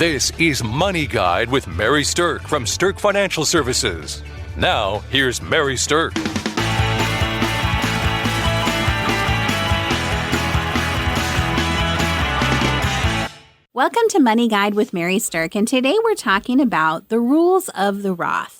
This is Money Guide with Mary Sterk from Sterk Financial Services. Now, here's Mary Sterk. Welcome to Money Guide with Mary Sterk, and today we're talking about the rules of the Roth.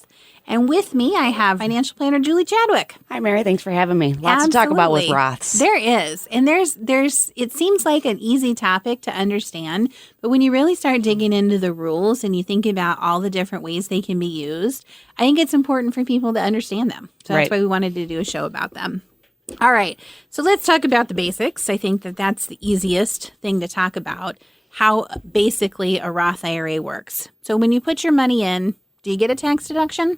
And with me, I have financial planner Julie Chadwick. Hi, Mary. Thanks for having me. Lots to talk about with Roths. There is. And there's. It seems like an easy topic to understand, but when you really start digging into the rules and you think about all the different ways they can be used, I think it's important for people to understand them. So that's why we wanted to do a show about them. All right. So let's talk about the basics. I think that that's the easiest thing to talk about, how basically a Roth IRA works. So when you put your money in, do you get a tax deduction?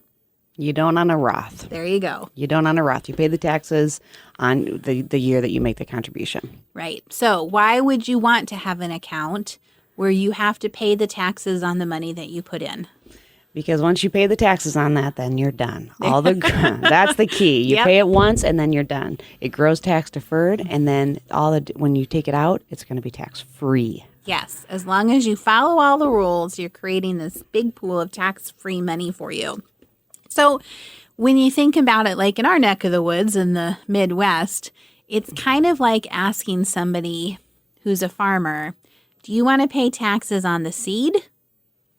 You don't on a Roth. There you go. You don't on a Roth. You pay the taxes on the year that you make the contribution. Right. So why would you want to have an account where you have to pay the taxes on the money that you put in? Because once you pay the taxes on that, then you're done. That's the key. You pay it once and then you're done. It grows tax deferred, and then when you take it out, it's going to be tax free. Yes. As long as you follow all the rules, you're creating this big pool of tax-free money for you. So when you think about it, like in our neck of the woods in the Midwest, it's kind of like asking somebody who's a farmer, do you want to pay taxes on the seed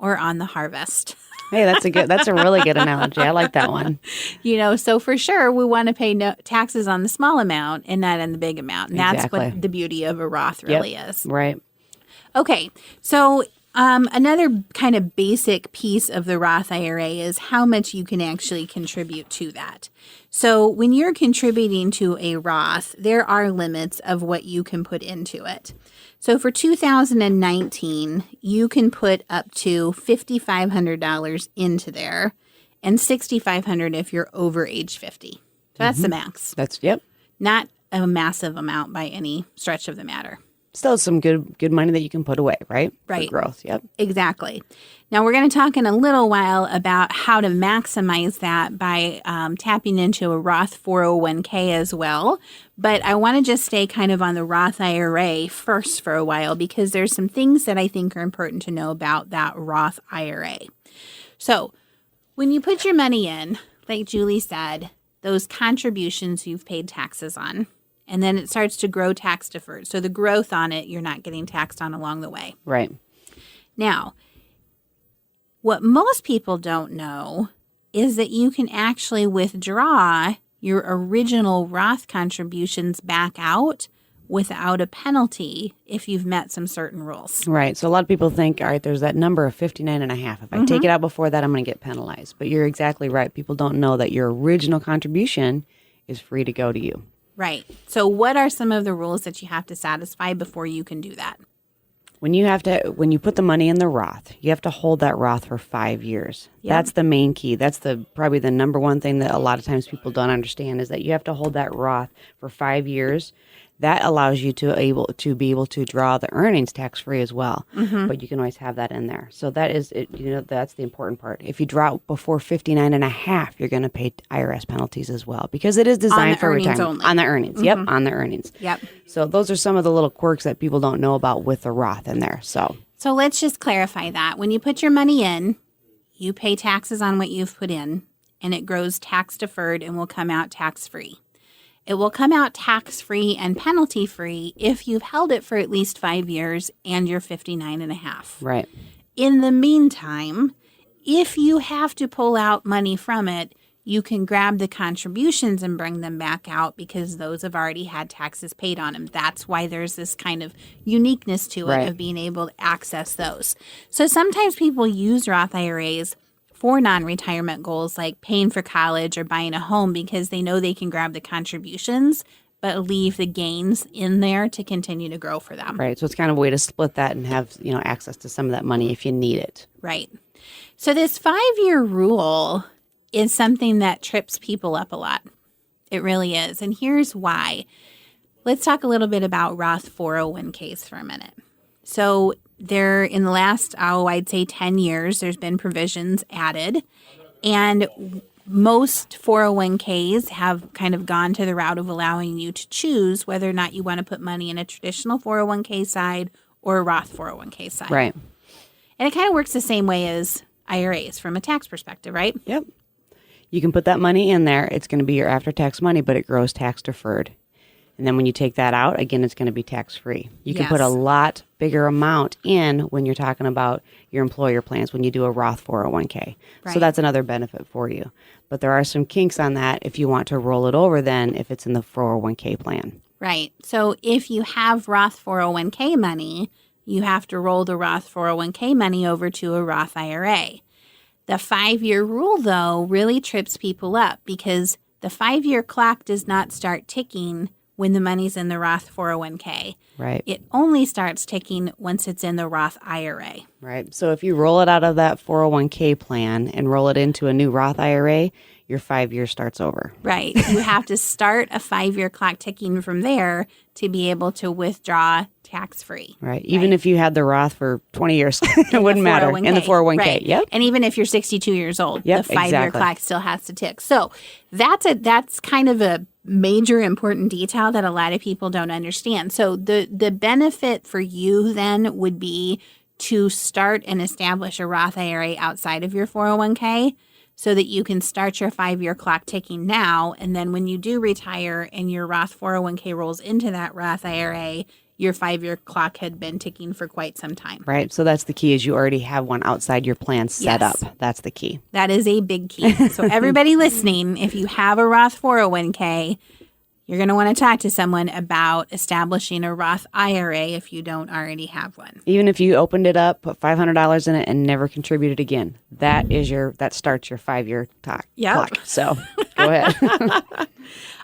or on the harvest? Hey, that's a really good analogy. I like that one. So for sure, we want to pay taxes on the small amount and not on the big amount. And that's what the beauty of a Roth really is. Right. Okay, so another kind of basic piece of the Roth IRA is how much you can actually contribute to that. So when you're contributing to a Roth, there are limits of what you can put into it. So for 2019, you can put up to $5,500 into there and $6,500 if you're over age 50. So that's the max. Not a massive amount by any stretch of the matter. Still some good money that you can put away, right? Right. For growth, yep. Exactly. Now, we're going to talk in a little while about how to maximize that by tapping into a Roth 401k as well. But I want to just stay kind of on the Roth IRA first for a while because there's some things that I think are important to know about that Roth IRA. So when you put your money in, like Julie said, those contributions you've paid taxes on, and then it starts to grow tax deferred. So the growth on it, you're not getting taxed on along the way. Right. Now, what most people don't know is that you can actually withdraw your original Roth contributions back out without a penalty if you've met some certain rules. Right. So a lot of people think, all right, there's that number of 59.5. If I take it out before that, I'm going to get penalized. But you're exactly right. People don't know that your original contribution is free to go to you. Right. So what are some of the rules that you have to satisfy before you can do that? When you put the money in the Roth, you have to hold that Roth for 5 years. Yep. That's the main key. That's probably the number one thing that a lot of times people don't understand is that you have to hold that Roth for 5 years. That allows you to be able to draw the earnings tax free as well. But you can always have that in there. So that is it. That's the important part. If you draw before 59.5, you're going to pay IRS penalties as well because it is designed for retirement only. On the earnings. Yep, on the earnings. Yep. So those are some of the little quirks that people don't know about with the Roth in there. So let's just clarify that. When you put your money in, you pay taxes on what you've put in, and it grows tax deferred and will come out tax free. It will come out tax-free and penalty-free if you've held it for at least 5 years and you're 59.5. Right. In the meantime, if you have to pull out money from it, you can grab the contributions and bring them back out because those have already had taxes paid on them. That's why there's this kind of uniqueness to it of being able to access those. So sometimes people use Roth IRAs for non-retirement goals like paying for college or buying a home because they know they can grab the contributions but leave the gains in there to continue to grow for them. Right. So it's kind of a way to split that and have, access to some of that money if you need it. Right. So this 5-year rule is something that trips people up a lot. It really is. And here's why. Let's talk a little bit about Roth 401ks for a minute. So there, in the last, I'd say 10 years, there's been provisions added. And most 401ks have kind of gone to the route of allowing you to choose whether or not you want to put money in a traditional 401k side or a Roth 401k side. Right. And it kind of works the same way as IRAs from a tax perspective, right? Yep. You can put that money in there. It's going to be your after-tax money, but it grows tax deferred. And then when you take that out, again, it's going to be tax-free. You can put a lot bigger amount in when you're talking about your employer plans, when you do a Roth 401k. Right. So that's another benefit for you. But there are some kinks on that if you want to roll it over then if it's in the 401k plan. Right. So if you have Roth 401k money, you have to roll the Roth 401k money over to a Roth IRA. The 5-year rule, though, really trips people up because the 5-year clock does not start ticking when the money's in the Roth 401k. Right. It only starts ticking once it's in the Roth IRA. Right. So if you roll it out of that 401k plan and roll it into a new Roth IRA, your 5 years starts over. Right. You have to start a 5-year clock ticking from there to be able to withdraw tax-free. Right. Even if you had the Roth for 20 years, it wouldn't matter. In the 401k. Right. Yep. And even if you're 62 years old, the 5-year clock still has to tick. So that's kind of a major important detail that a lot of people don't understand. So the benefit for you then would be to start and establish a Roth IRA outside of your 401k so that you can start your 5-year clock ticking now. And then when you do retire and your Roth 401k rolls into that Roth IRA, your 5-year clock had been ticking for quite some time. Right. So that's the key is you already have one outside your plan set up. That's the key. That is a big key. So everybody listening, if you have a Roth 401k, you're going to want to talk to someone about establishing a Roth IRA if you don't already have one. Even if you opened it up, put $500 in it, and never contributed again, that starts your 5-year clock. So go ahead.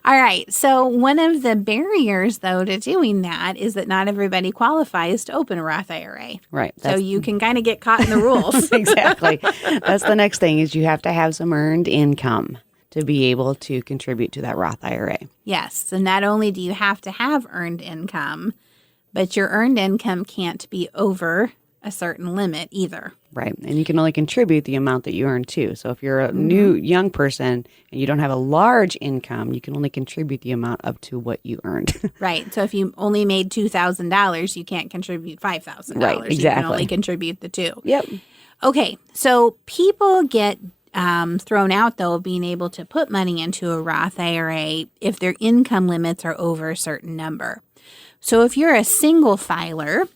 All right. So one of the barriers, though, to doing that is that not everybody qualifies to open a Roth IRA. Right. So you can kind of get caught in the rules. Exactly. That's the next thing is you have to have some earned income to be able to contribute to that Roth IRA. Yes. So not only do you have to have earned income, but your earned income can't be over a certain limit either. Right. And you can only contribute the amount that you earn too. So if you're a new young person and you don't have a large income, you can only contribute the amount up to what you earned. Right. So if you only made $2,000, you can't contribute $5,000. Right. Exactly. You can only contribute the $2,000. Yep. Okay. So people get thrown out, though, of being able to put money into a Roth IRA if their income limits are over a certain number. So if you're a single filer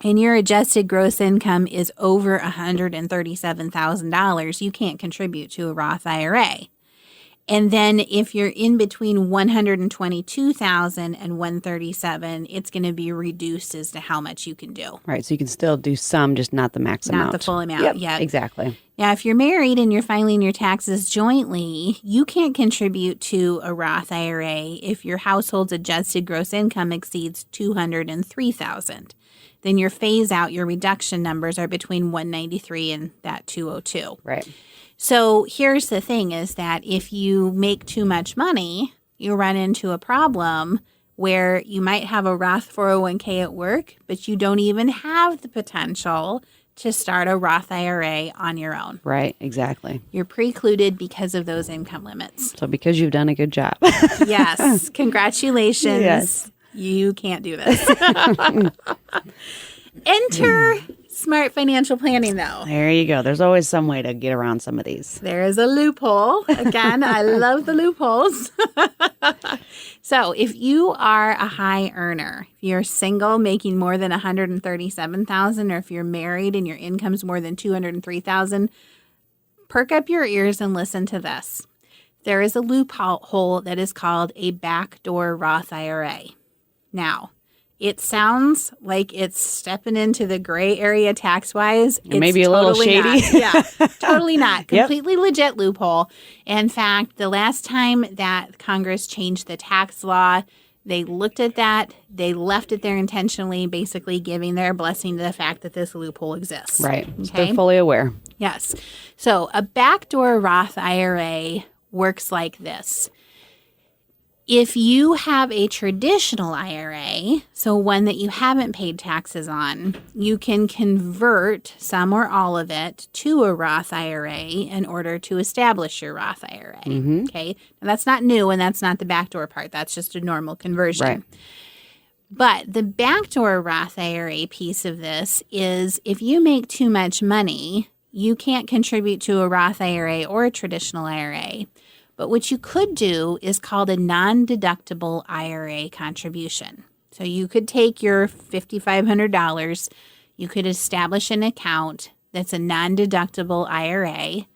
and your adjusted gross income is over $137,000, you can't contribute to a Roth IRA. And then if you're in between $122,000 and $137,000, it's going to be reduced as to how much you can do. Right. So you can still do some, just not the max amount. Not the full amount. Yep, exactly. Now, if you're married and you're filing your taxes jointly, you can't contribute to a Roth IRA if your household's adjusted gross income exceeds $203,000. Then your phase out, your reduction numbers are between $193,000 and that $202,000. Right. So here's the thing is that if you make too much money, you run into a problem where you might have a Roth 401k at work, but you don't even have the potential to start a Roth IRA on your own. Right, exactly. You're precluded because of those income limits. So because you've done a good job. Yes. Congratulations. Yes. You can't do this. Enter smart financial planning, though. There you go. There's always some way to get around some of these. There is a loophole. Again, I love the loopholes. So if you are a high earner, if you're single making more than $137,000, or if you're married and your income's more than $203,000, perk up your ears and listen to this. There is a loophole that is called a backdoor Roth IRA. Now, it sounds like it's stepping into the gray area tax-wise. It's maybe a little shady. Not. Yeah, totally not. Completely legit loophole. In fact, the last time that Congress changed the tax law, they looked at that. They left it there intentionally, basically giving their blessing to the fact that this loophole exists. Right. Okay? So they're fully aware. Yes. So a backdoor Roth IRA works like this. If you have a traditional IRA, so one that you haven't paid taxes on, you can convert some or all of it to a Roth IRA in order to establish your Roth IRA. Okay, now that's not new, and that's not the backdoor part. That's just a normal conversion. Right. But the backdoor Roth IRA piece of this is if you make too much money, you can't contribute to a Roth IRA or a traditional IRA. But what you could do is called a non-deductible IRA contribution. So you could take your $5,500, you could establish an account that's a non-deductible IRA,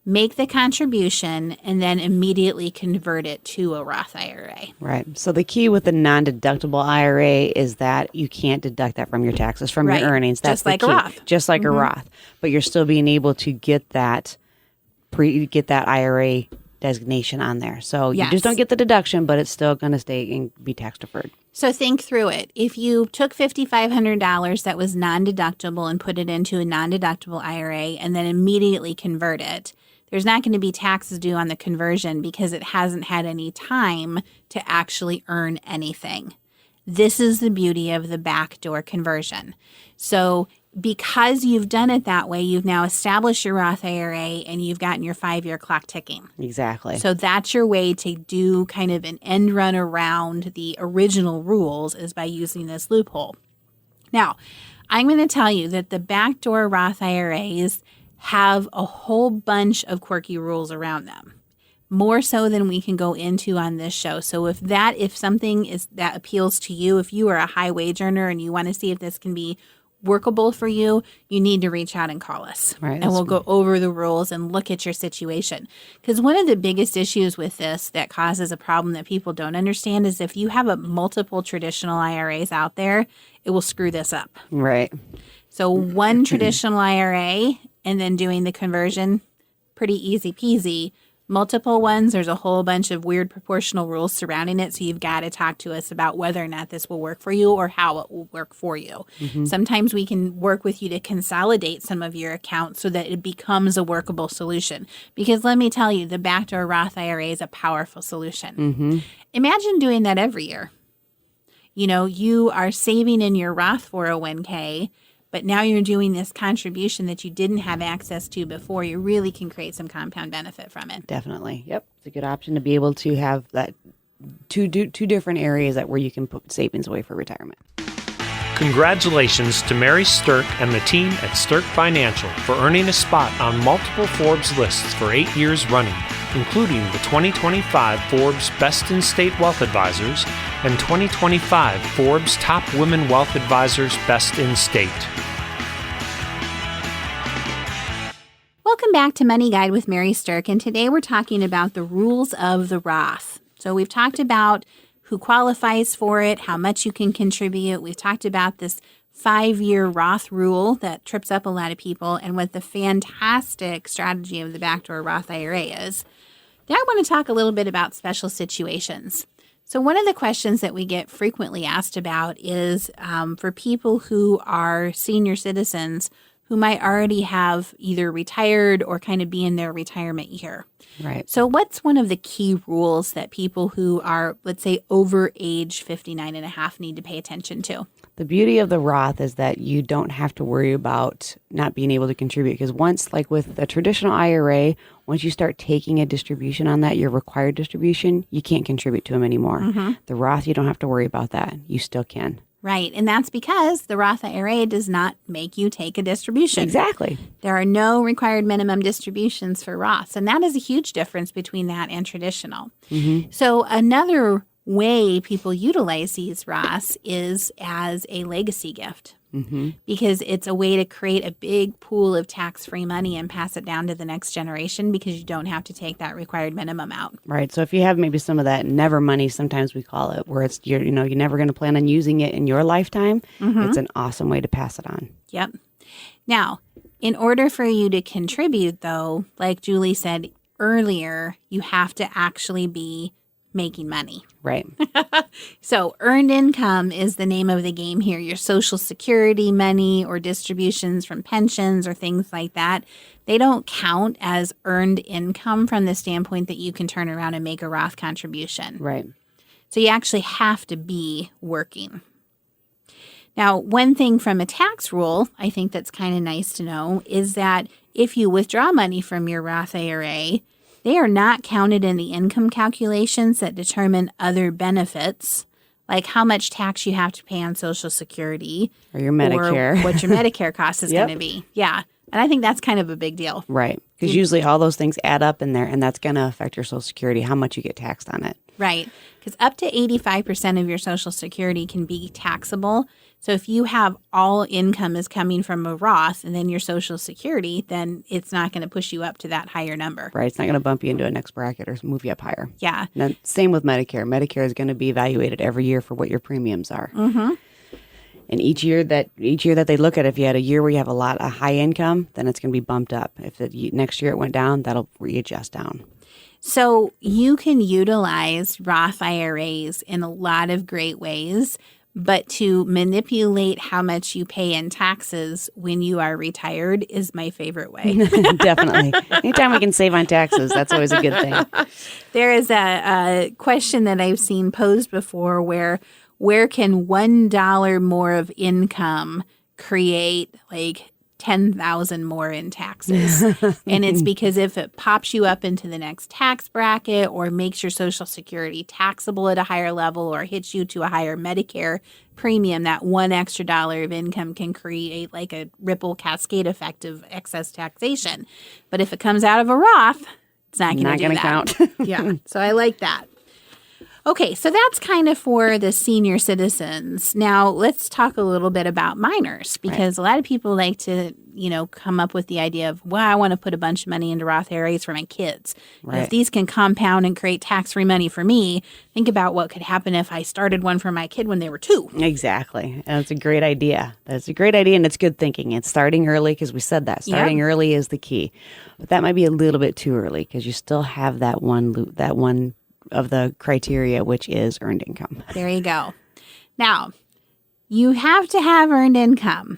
make the contribution, and then immediately convert it to a Roth IRA. Right. So the key with the non-deductible IRA is that you can't deduct that from your taxes, from your earnings. That's just like the key. a Roth. Just like a Roth. But you're still being able to get that IRA designation on there. So you just don't get the deduction, but it's still going to stay and be tax deferred. So think through it. If you took $5,500 that was non-deductible and put it into a non-deductible IRA and then immediately convert it, there's not going to be taxes due on the conversion because it hasn't had any time to actually earn anything. This is the beauty of the backdoor conversion. So because you've done it that way, you've now established your Roth IRA and you've gotten your 5-year clock ticking. Exactly. So that's your way to do kind of an end run around the original rules is by using this loophole. Now, I'm going to tell you that the backdoor Roth IRAs have a whole bunch of quirky rules around them, more so than we can go into on this show. So if something is that appeals to you, if you are a high wage earner and you want to see if this can be workable for you, you need to reach out and call us. Right, and we'll go over the rules and look at your situation. Because one of the biggest issues with this that causes a problem that people don't understand is if you have multiple traditional IRAs out there, it will screw this up. Right. So one traditional IRA and then doing the conversion, pretty easy peasy. Multiple ones, there's a whole bunch of weird proportional rules surrounding it. So you've got to talk to us about whether or not this will work for you or how it will work for you. Mm-hmm. Sometimes we can work with you to consolidate some of your accounts so that it becomes a workable solution. Because let me tell you, the backdoor Roth IRA is a powerful solution. Mm-hmm. Imagine doing that every year. You know, you are saving in your Roth 401k, but now you're doing this contribution that you didn't have access to before. You really can create some compound benefit from it. Definitely. Yep. It's a good option to be able to have that two different areas where you can put savings away for retirement. Congratulations to Mary Sterk and the team at Sterk Financial for earning a spot on multiple Forbes lists for 8 years running, including the 2025 Forbes Best in State Wealth Advisors and 2025 Forbes Top Women Wealth Advisors Best in State. Welcome back to Money Guide with Mary Sterk, and today we're talking about the rules of the Roth. So we've talked about who qualifies for it, how much you can contribute. We've talked about this 5-year Roth rule that trips up a lot of people and what the fantastic strategy of the backdoor Roth IRA is. Now I want to talk a little bit about special situations. So one of the questions that we get frequently asked about is for people who are senior citizens who might already have either retired or kind of be in their retirement year. Right. So what's one of the key rules that people who are, let's say, over age 59 and a half need to pay attention to? The beauty of the Roth is that you don't have to worry about not being able to contribute, because once, like with a traditional IRA, once you start taking a distribution on that, your required distribution, you can't contribute to them anymore. Mm-hmm. The Roth, you don't have to worry about that. You still can. Right. And that's because the Roth IRA does not make you take a distribution. Exactly. There are no required minimum distributions for Roths. And that is a huge difference between that and traditional. Mm-hmm. So another way people utilize these Roths is as a legacy gift. Mm-hmm. Because it's a way to create a big pool of tax-free money and pass it down to the next generation because you don't have to take that required minimum out. Right. So if you have maybe some of that never money, sometimes we call it, where it's you're never going to plan on using it in your lifetime, mm-hmm. It's an awesome way to pass it on. Yep. Now, in order for you to contribute, though, like Julie said earlier, you have to actually be making money. Right. So earned income is the name of the game here. Your Social Security money or distributions from pensions or things like that, they don't count as earned income from the standpoint that you can turn around and make a Roth contribution. Right. So you actually have to be working. Now, one thing from a tax rule, I think that's kind of nice to know, is that if you withdraw money from your Roth IRA, they are not counted in the income calculations that determine other benefits like how much tax you have to pay on Social Security Or your Medicare. or what your Medicare cost is Yep. going to be. Yeah. And I think that's kind of a big deal. Right. Because usually all those things add up in there, and that's going to affect your Social Security, how much you get taxed on it. Right. Because up to 85% of your Social Security can be taxable. So if you have all income is coming from a Roth and then your Social Security, then it's not going to push you up to that higher number. Right. It's not going to bump you into a next bracket or move you up higher. Yeah. And then same with Medicare. Medicare is going to be evaluated every year for what your premiums are. Mm-hmm. And each year that they look at, if you had a year where you have a high income, then it's going to be bumped up. If next year it went down, that'll readjust down. So you can utilize Roth IRAs in a lot of great ways, but to manipulate how much you pay in taxes when you are retired is my favorite way. Definitely. Anytime we can save on taxes, that's always a good thing. There is a question that I've seen posed before where can $1 more of income create like 10,000 more in taxes? And it's because if it pops you up into the next tax bracket or makes your Social Security taxable at a higher level or hits you to a higher Medicare premium, that one extra dollar of income can create like a ripple cascade effect of excess taxation. But if it comes out of a Roth, it's not going to count. Yeah. So I like that. Okay, so that's kind of for the senior citizens. Now, let's talk a little bit about minors, because a lot of people like to, come up with the idea of, well, I want to put a bunch of money into Roth IRAs for my kids. Right. If these can compound and create tax-free money for me, think about what could happen if I started one for my kid when they were 2. Exactly. And it's a great idea. That's a great idea, and it's good thinking. It's starting early, because we said that. Starting early is the key. But that might be a little bit too early, because you still have that one of the criteria, which is earned income. There you go. Now, you have to have earned income,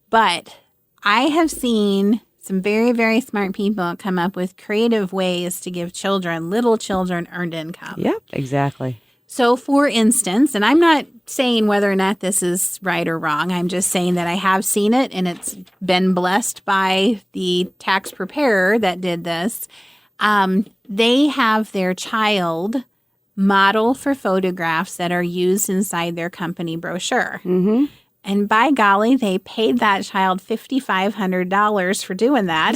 but I have seen some very, very smart people come up with creative ways to give little children, earned income. Yep, exactly. So, for instance, and I'm not saying whether or not this is right or wrong, I'm just saying that I have seen it, and it's been blessed by the tax preparer that did this. They have their child model for photographs that are used inside their company brochure. Mm-hmm. And by golly, they paid that child $5,500 for doing that,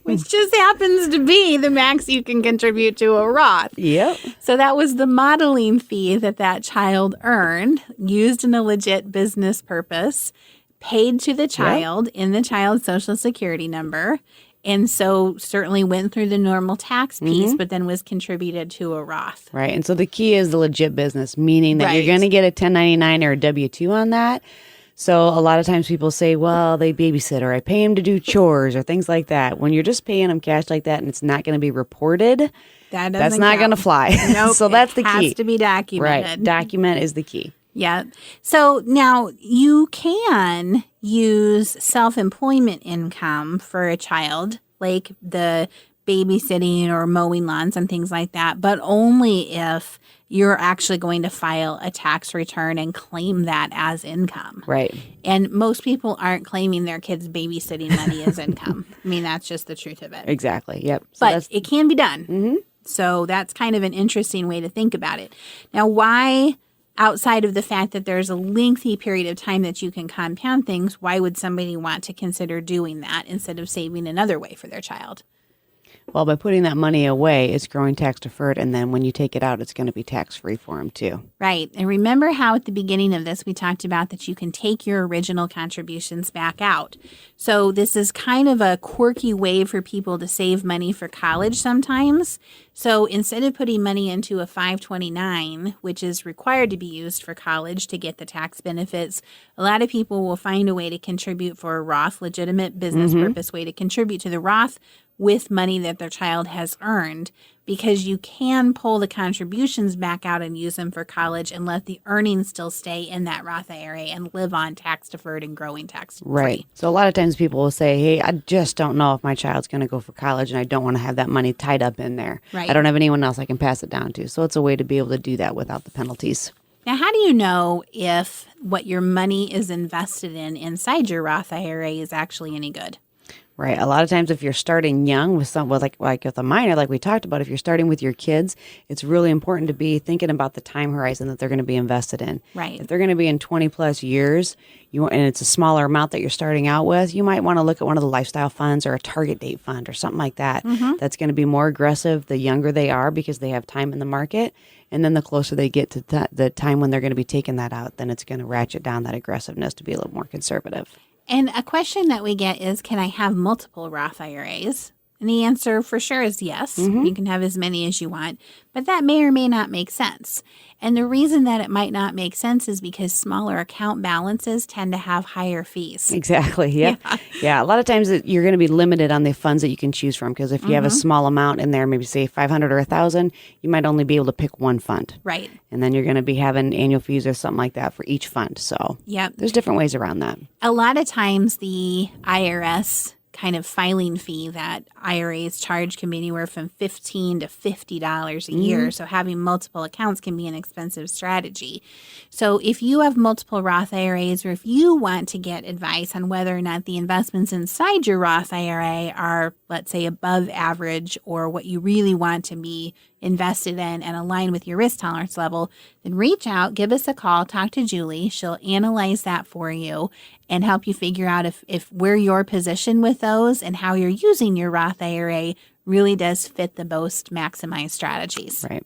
which just happens to be the max you can contribute to a Roth. Yep. So that was the modeling fee that child earned, used in a legit business purpose, paid to the child in the child's Social Security number. And so certainly went through the normal tax piece, but then was contributed to a Roth. Right. And so the key is the legit business, meaning that you're going to get a 1099 or a W-2 on that. So a lot of times people say, well, they babysit or I pay them to do chores or things like that. When you're just paying them cash like that and it's not going to be reported, that's not going to fly. Nope, so that's the key. It has to be documented. Right. Document is the key. Yeah. So now you can use self-employment income for a child, like the babysitting or mowing lawns and things like that, but only if you're actually going to file a tax return and claim that as income. Right. And most people aren't claiming their kids' babysitting money as income. I mean, that's just the truth of it. Exactly. Yep. So But it can be done. Mm-hmm. So that's kind of an interesting way to think about it. Now, why, outside of the fact that there's a lengthy period of time that you can compound things, why would somebody want to consider doing that instead of saving another way for their child? Well, by putting that money away, it's growing tax deferred, and then when you take it out, it's going to be tax free for them too. Right. And remember how at the beginning of this, we talked about that you can take your original contributions back out. So this is kind of a quirky way for people to save money for college sometimes. So instead of putting money into a 529, which is required to be used for college to get the tax benefits, a lot of people will find a way to contribute for a Roth, legitimate business purpose way to contribute to the Roth with money that their child has earned, because you can pull the contributions back out and use them for college and let the earnings still stay in that Roth IRA and live on tax deferred and growing tax free. Right. So a lot of times people will say, hey, I just don't know if my child's going to go for college and I don't want to have that money tied up in there. Right. I don't have anyone else I can pass it down to. So it's a way to be able to do that without the penalties. Now, how do you know if what your money is invested in inside your Roth IRA is actually any good? Right. A lot of times if you're starting young with like with a minor, like we talked about, if you're starting with your kids, it's really important to be thinking about the time horizon that they're going to be invested in. Right. If they're going to be in 20 plus years, and it's a smaller amount that you're starting out with, you might want to look at one of the lifestyle funds or a target date fund or something like that. That's going to be more aggressive the younger they are because they have time in the market. And then the closer they get to the time when they're going to be taking that out, then it's going to ratchet down that aggressiveness to be a little more conservative. And a question that we get is, can I have multiple Roth IRAs? And the answer for sure is yes. You can have as many as you want, but that may or may not make sense. And the reason that it might not make sense is because smaller account balances tend to have higher fees. Exactly. Yeah. Yeah. A lot of times you're going to be limited on the funds that you can choose from, because if you have a small amount in there, maybe say 500 or 1,000, you might only be able to pick one fund. Right. And then you're going to be having annual fees or something like that for each fund. So there's different ways around that. A lot of times the IRS kind of filing fee that IRAs charge can be anywhere from $15 to $50 a year. So having multiple accounts can be an expensive strategy. So if you have multiple Roth IRAs, or if you want to get advice on whether or not the investments inside your Roth IRA are, let's say, above average, or what you really want to be invested in and align with your risk tolerance level, then reach out, give us a call, talk to Julie. She'll analyze that for you and help you figure out if where your position with those and how you're using your Roth IRA really does fit the most maximized strategies. Right.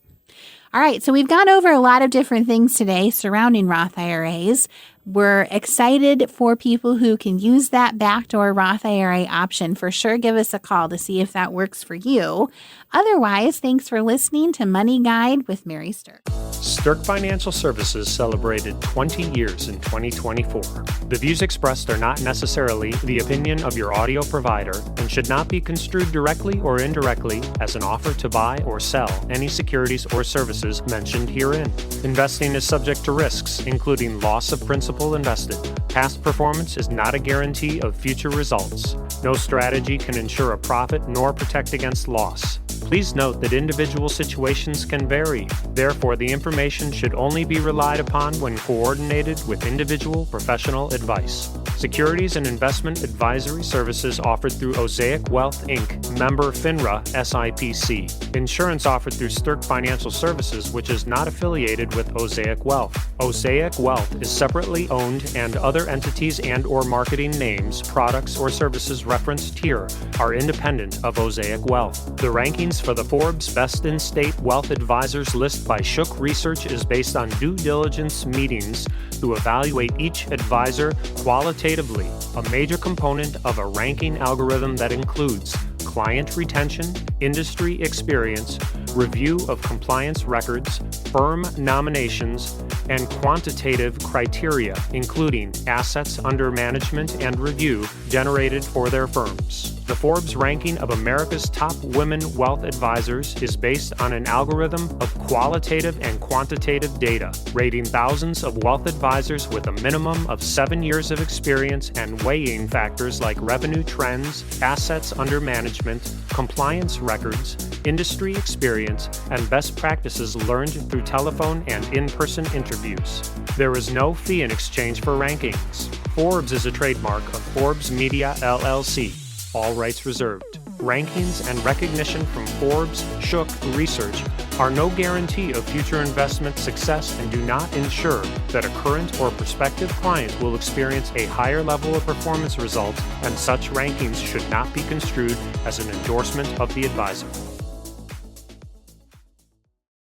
All right, so we've gone over a lot of different things today surrounding Roth IRAs. We're excited for people who can use that backdoor Roth IRA option. For sure, give us a call to see if that works for you. Otherwise, thanks for listening to Money Guide with Mary Sterk. Sterk Financial Services celebrated 20 years in 2024. The views expressed are not necessarily the opinion of your audio provider and should not be construed directly or indirectly as an offer to buy or sell any securities or services mentioned herein. Investing is subject to risks, including loss of principal invested. Past performance is not a guarantee of future results. No strategy can ensure a profit nor protect against loss. Please note that individual situations can vary. Therefore, the information should only be relied upon when coordinated with individual professional advice. Securities and investment advisory services offered through Osaic Wealth, Inc., member FINRA, SIPC. Insurance offered through Sterk Financial Services, which is not affiliated with Osaic Wealth. Osaic Wealth is separately owned, and other entities and/or marketing names, products, or services referenced here are independent of Osaic Wealth. The rankings for the Forbes Best in State Wealth Advisors list by Shook Research is based on due diligence meetings to evaluate each advisor qualitatively, a major component of a ranking algorithm that includes client retention, industry experience, review of compliance records, firm nominations, and quantitative criteria, including assets under management and review generated for their firms. The Forbes ranking of America's top women wealth advisors is based on an algorithm of qualitative and quantitative data, rating thousands of wealth advisors with a minimum of 7 years of experience and weighing factors like revenue trends, assets under management, compliance records, industry experience, and best practices learned through telephone and in-person interviews. There is no fee in exchange for rankings. Forbes is a trademark of Forbes Media, LLC. All rights reserved. Rankings and recognition from Forbes, Shook Research are no guarantee of future investment success and do not ensure that a current or prospective client will experience a higher level of performance results, and such rankings should not be construed as an endorsement of the advisor.